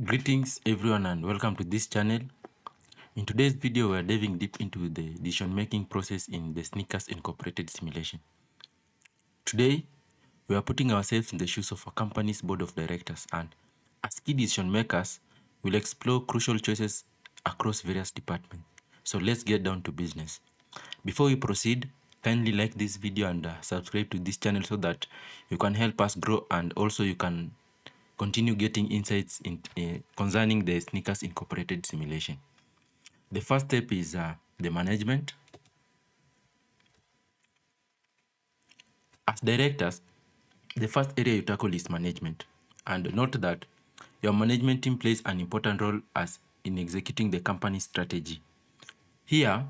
Greetings everyone and welcome to this channel. In today's video, we are diving deep into the decision-making process in the Sneakers Incorporated simulation. Today, we are putting ourselves in the shoes of a company's board of directors, and as key decision makers, we'll explore crucial choices across various departments. So let's get down to business. Before we proceed, kindly like this video and subscribe to this channel so that you can help us grow, and also you can continue getting insights concerning the Sneakers Incorporated simulation. The first step is the management. As directors, the first area you tackle is management. And note that your management team plays an important role as in executing the company's strategy. Here,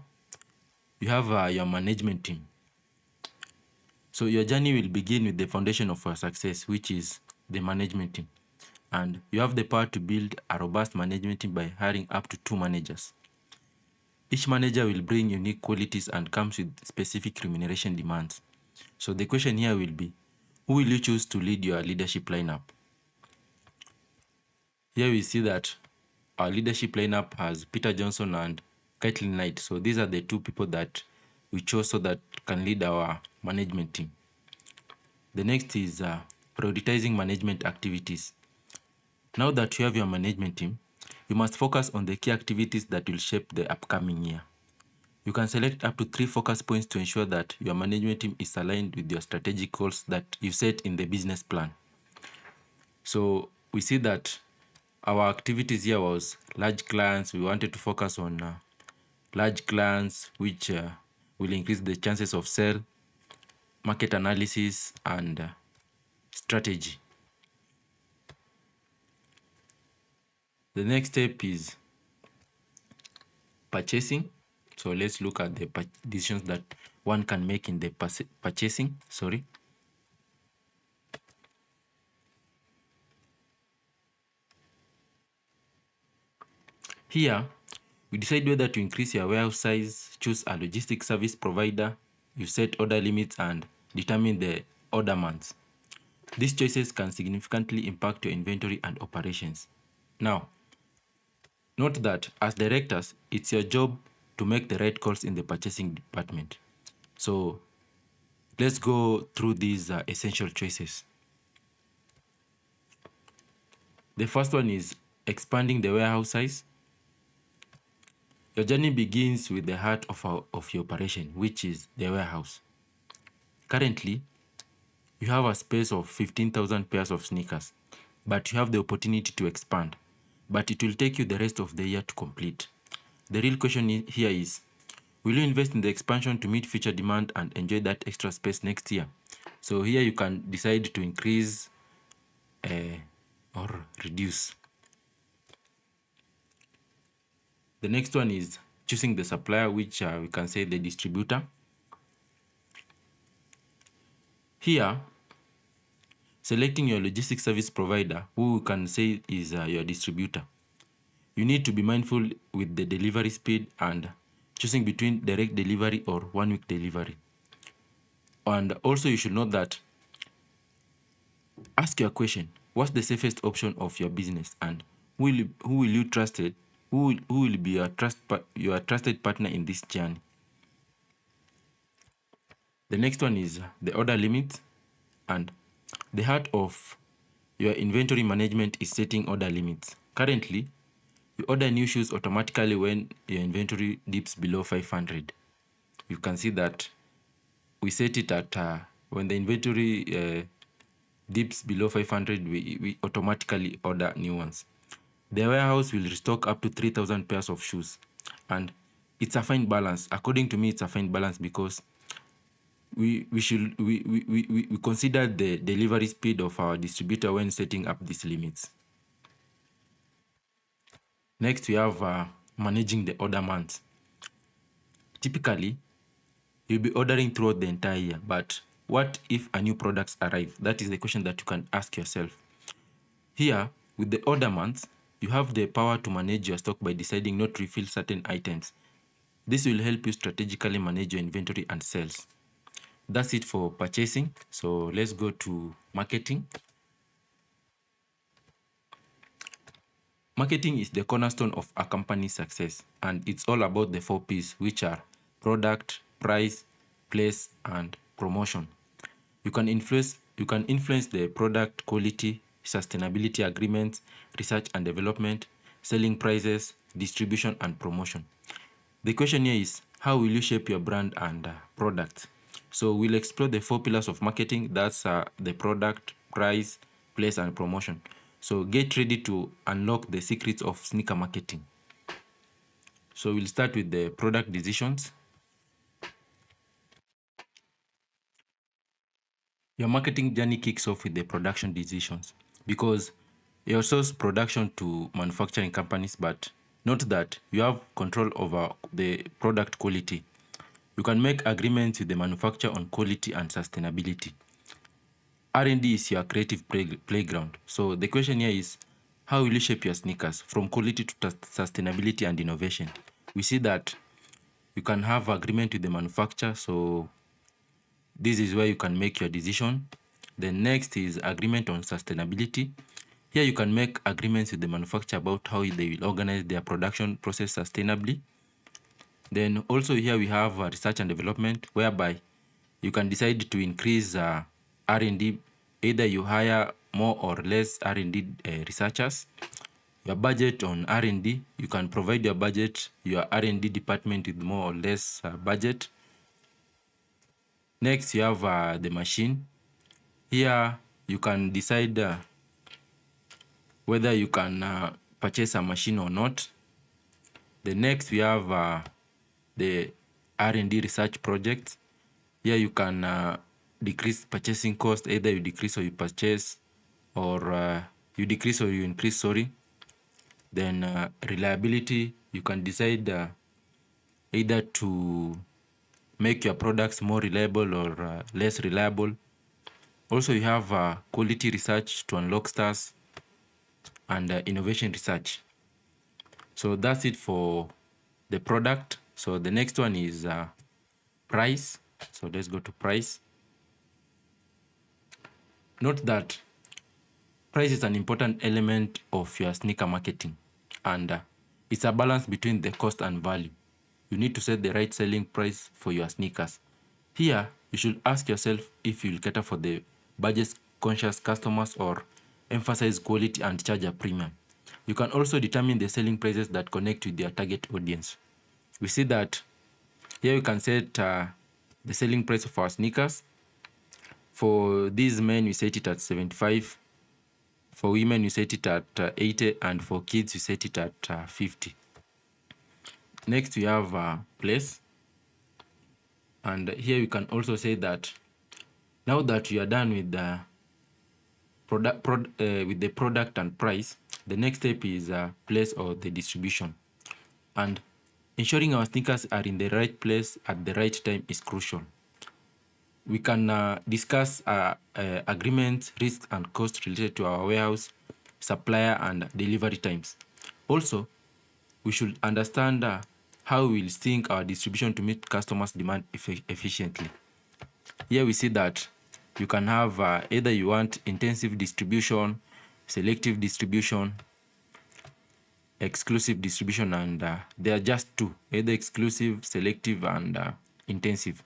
you have your management team. So your journey will begin with the foundation of your success, which is the management team. And you have the power to build a robust management team by hiring up to 2 managers. Each manager will bring unique qualities and comes with specific remuneration demands. So the question here will be, who will you choose to lead your leadership lineup? Here we see that our leadership lineup has Peter Johnson and Caitlin Knight. So these are the 2 people that we chose so that can lead our management team. The next is prioritizing management activities. Now that you have your management team, you must focus on the key activities that will shape the upcoming year. You can select up to 3 focus points to ensure that your management team is aligned with your strategic goals that you set in the business plan. So we see that our activities here was large clients. We wanted to focus on large clients, which will increase the chances of sale, market analysis, and strategy. The next step is purchasing. So let's look at the decisions that one can make in the purchasing. Here, we decide whether to increase your warehouse size, choose a logistics service provider, you set order limits, and determine the order months. These choices can significantly impact your inventory and operations. Now, note that as directors, it's your job to make the right calls in the purchasing department. So let's go through these essential choices. The first one is expanding the warehouse size. Your journey begins with the heart of your operation, which is the warehouse. Currently, you have a space of 15,000 pairs of sneakers, but you have the opportunity to expand. But it will take you the rest of the year to complete. The real question here is, will you invest in the expansion to meet future demand and enjoy that extra space next year? So here you can decide to increase or reduce. The next one is choosing the supplier, which we can say the distributor. Here, selecting your logistics service provider, who we can say is your distributor. You need to be mindful with the delivery speed and choosing between direct delivery or 1-week delivery. And also you should note that, ask your question, what's the safest option of your business, and who will you trust it? Who will be your trusted partner in this journey? The next one is the order limit, and the heart of your inventory management is setting order limits. Currently, you order new shoes automatically when your inventory dips below 500. You can see that we set it at when the inventory dips below 500, we automatically order new ones. The warehouse will restock up to 3,000 pairs of shoes, and it's a fine balance. According to me, it's a fine balance because we consider the delivery speed of our distributor when setting up these limits. Next, we have managing the order months. Typically, you'll be ordering throughout the entire year, but what if a new products arrive? That is the question that you can ask yourself. Here, with the order months, you have the power to manage your stock by deciding not to refill certain items. This will help you strategically manage your inventory and sales. That's it for purchasing. So let's go to marketing. Marketing is the cornerstone of a company's success, and it's all about the 4 P's, which are product, price, place, and promotion. You can influence the product quality, sustainability agreements, research and development, selling prices, distribution, and promotion. The question here is, how will you shape your brand and product? So we'll explore the 4 pillars of marketing. That's the product, price, place, and promotion. So get ready to unlock the secrets of sneaker marketing. So we'll start with the product decisions. Your marketing journey kicks off with the production decisions, because you outsource production to manufacturing companies, but note that you have control over the product quality. You can make agreements with the manufacturer on quality and sustainability. R&D is your creative playground. So the question here is, how will you shape your sneakers from quality to sustainability and innovation? We see that you can have agreement with the manufacturer, so this is where you can make your decision. The next is agreement on sustainability. Here you can make agreements with the manufacturer about how they will organize their production process sustainably. Then also here we have research and development, whereby you can decide to increase R&D. Either you hire more or less R&D researchers. Your budget on R&D, you can provide your R&D department with more or less budget. Next, you have the machine. Here you can decide whether you can purchase a machine or not. The next, we have the R&D research projects. Here you can decrease purchasing cost. Either you decrease or you purchase, or you decrease or you increase, sorry. Then reliability, you can decide either to make your products more reliable or less reliable. Also, you have quality research to unlock stars, and innovation research. So that's it for the product. So the next one is price. So let's go to price. Note that price is an important element of your sneaker marketing, and it's a balance between the cost and value. You need to set the right selling price for your sneakers. Here, you should ask yourself if you'll cater for the budget-conscious customers or emphasize quality and charge a premium. You can also determine the selling prices that connect with your target audience. We see that here you can set the selling price of our sneakers. For these men, we set it at 75. For women, you set it at 80, and for kids, you set it at 50. Next, we have place. And here you can also say that now that you are done with the product and price, the next step is place or the distribution. And ensuring our sneakers are in the right place at the right time is crucial. We can discuss agreements, risks, and costs related to our warehouse, supplier, and delivery times. Also, we should understand how we will sync our distribution to meet customers' demand efficiently. Here we see that you can have either you want intensive distribution, selective distribution, exclusive distribution, and there are just two, either exclusive, selective, and intensive.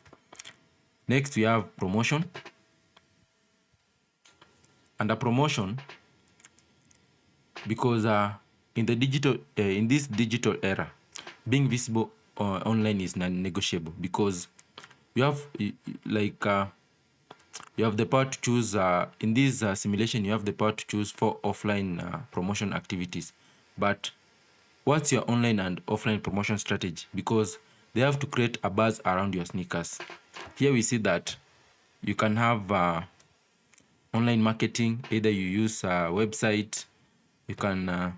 Next, we have promotion. Under promotion, because in this digital era, being visible online is non-negotiable, because you have you have the power to choose in this simulation. You have the power to choose 4 offline promotion activities. But what's your online and offline promotion strategy? Because they have to create a buzz around your sneakers. Here we see that you can have online marketing. Either you use a website, you can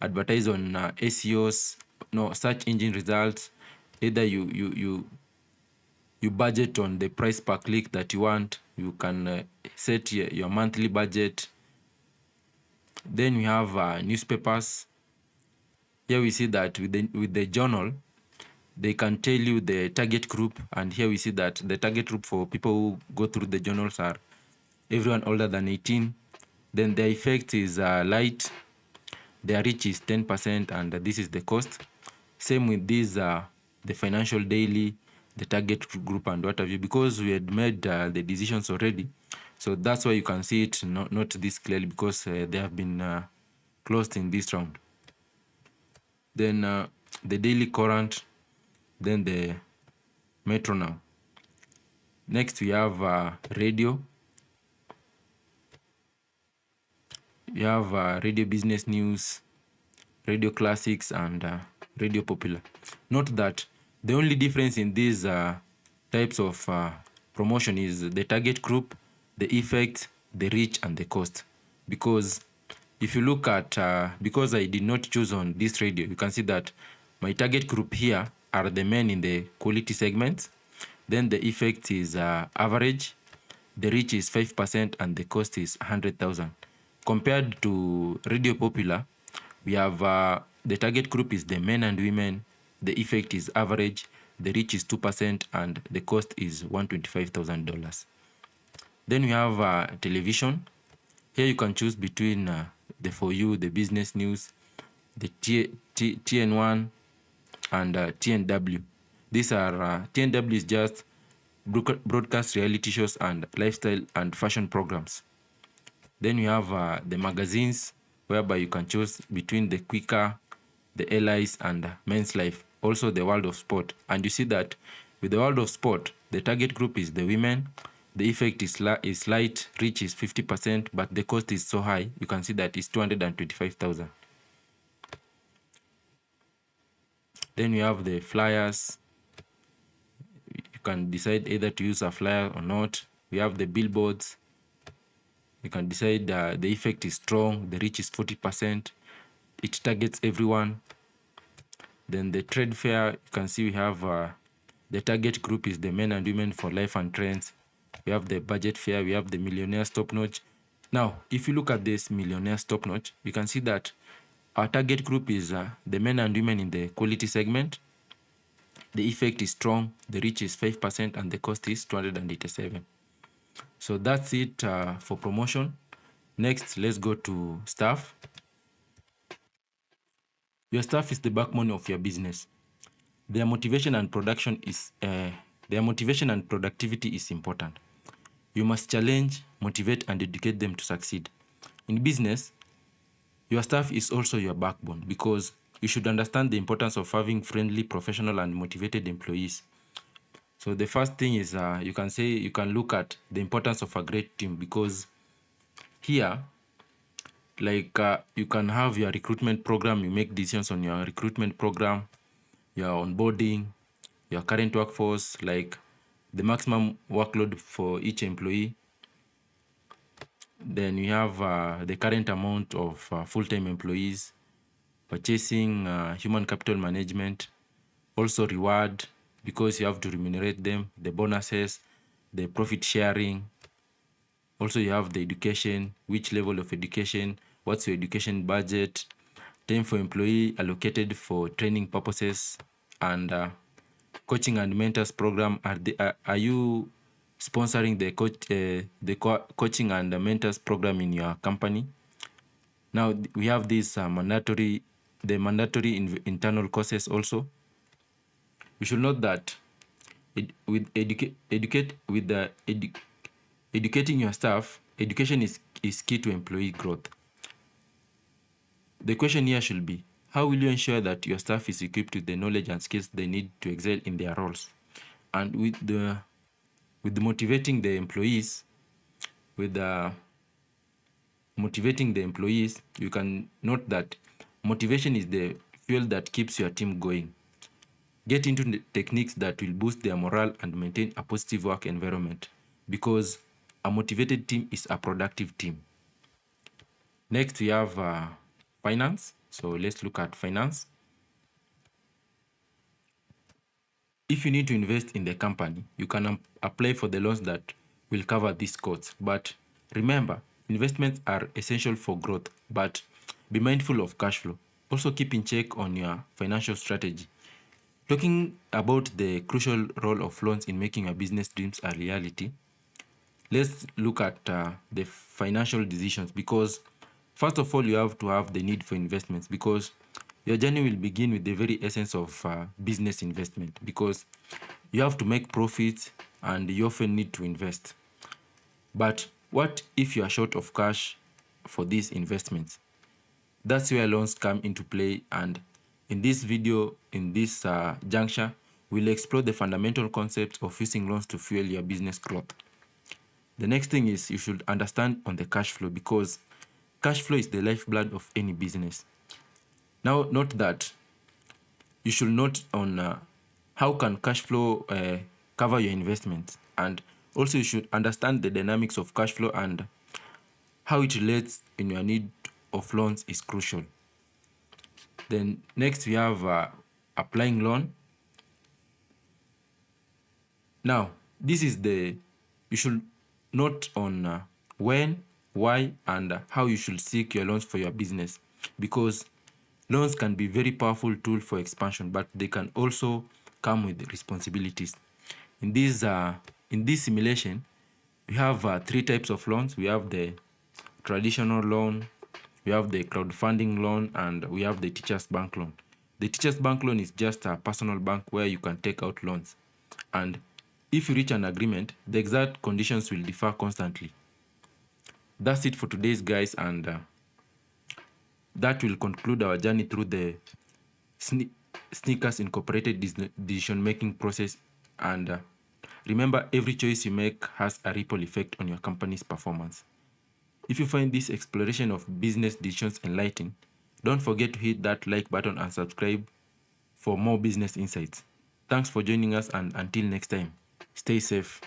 advertise on SEOs, search engine results. Either you budget on the price per click that you want. You can set your monthly budget. Then we have newspapers. Here we see that with the journal, they can tell you the target group, and here we see that the target group for people who go through the journals are everyone older than 18. Then the effect is light. Their reach is 10%, and this is the cost. Same with these, the financial daily, the target group, and what have you, because we had made the decisions already. So that's why you can see it not this clearly, because they have been closed in this round. Then the daily current, then the metronome. Next we have radio. You have radio business news, radio classics, and radio popular. Note that the only difference in these types of promotion is the target group, the effect, the reach, and the cost. Because if you look at, because I did not choose on this radio, you can see that my target group here are the men in the quality segments. Then the effect is average, the reach is 5%, and the cost is 100,000. Compared to radio popular, we have the target group is the men and women, the effect is average, the reach is 2%, and the cost is $125,000. Then we have television. Here you can choose between the For You, the business news, the TN1, and TNW. These are TNW is just broadcast reality shows and lifestyle and fashion programs. Then you have the magazines, whereby you can choose between the Quicker, the Allies, and Men's Life, also the World of Sport. And you see that with the World of Sport, the target group is the women, the effect is light, reach is 50%, but the cost is so high, you can see that it's 225,000. Then we have the flyers. You can decide either to use a flyer or not. We have the billboards. You can decide the effect is strong, the reach is 40%, it targets everyone. Then the trade fair, you can see we have the target group is the men and women for life and trends. We have the budget fair, we have the millionaires top notch. Now, if you look at this millionaires top notch, you can see that our target group is the men and women in the quality segment. The effect is strong, the reach is 5%, and the cost is 287. So that's it for promotion. Next, let's go to staff. Your staff is the backbone of your business. Their motivation and productivity is important. You must challenge, motivate, and educate them to succeed. In business, your staff is also your backbone, because you should understand the importance of having friendly, professional, and motivated employees. So the first thing is you can look at the importance of a great team, because here, like you can have your recruitment program, you make decisions on your recruitment program, your onboarding, your current workforce, like the maximum workload for each employee. Then you have the current amount of full-time employees, purchasing, human capital management, also reward, because you have to remunerate them, the bonuses, the profit sharing. Also you have the education, which level of education, what's your education budget, time for employee allocated for training purposes, and coaching and mentors program. Are you sponsoring the coaching and the mentors program in your company? Now we have this mandatory internal courses also. You should note that educating your staff, education is key to employee growth. The question here should be, how will you ensure that your staff is equipped with the knowledge and skills they need to excel in their roles? And with motivating the employees, you can note that motivation is the fuel that keeps your team going. Get into the techniques that will boost their morale and maintain a positive work environment, because a motivated team is a productive team. Next, we have finance. So let's look at finance. If you need to invest in the company, you can apply for the loans that will cover these costs. But remember, investments are essential for growth, but be mindful of cash flow. Also keep in check on your financial strategy. Talking about the crucial role of loans in making your business dreams a reality, let's look at the financial decisions, because First of all, you have to have the need for investments, because your journey will begin with the very essence of business investment, because you have to make profits and you often need to invest. But what if you are short of cash for these investments? That's where loans come into play, and in this video, in this juncture, we'll explore the fundamental concepts of using loans to fuel your business growth. The next thing is you should understand on the cash flow, because cash flow is the lifeblood of any business. Now, note that you should note on how can cash flow cover your investments, and also you should understand the dynamics of cash flow and how it relates in your need of loans is crucial. Then next we have applying loan. Now, this is you should note on when, why, and how you should seek your loans for your business, because loans can be very powerful tool for expansion, but they can also come with responsibilities. In this simulation, we have 3 types of loans. We have the traditional loan, we have the crowdfunding loan, and we have the teachers bank loan. The teachers bank loan is just a personal bank where you can take out loans, and if you reach an agreement, the exact conditions will differ constantly. That's it for today's, guys, and that will conclude our journey through the Sneakers Incorporated decision-making process. And remember, every choice you make has a ripple effect on your company's performance. If you find this exploration of business decisions enlightening, don't forget to hit that like button and subscribe for more business insights. Thanks for joining us, and until next time, stay safe.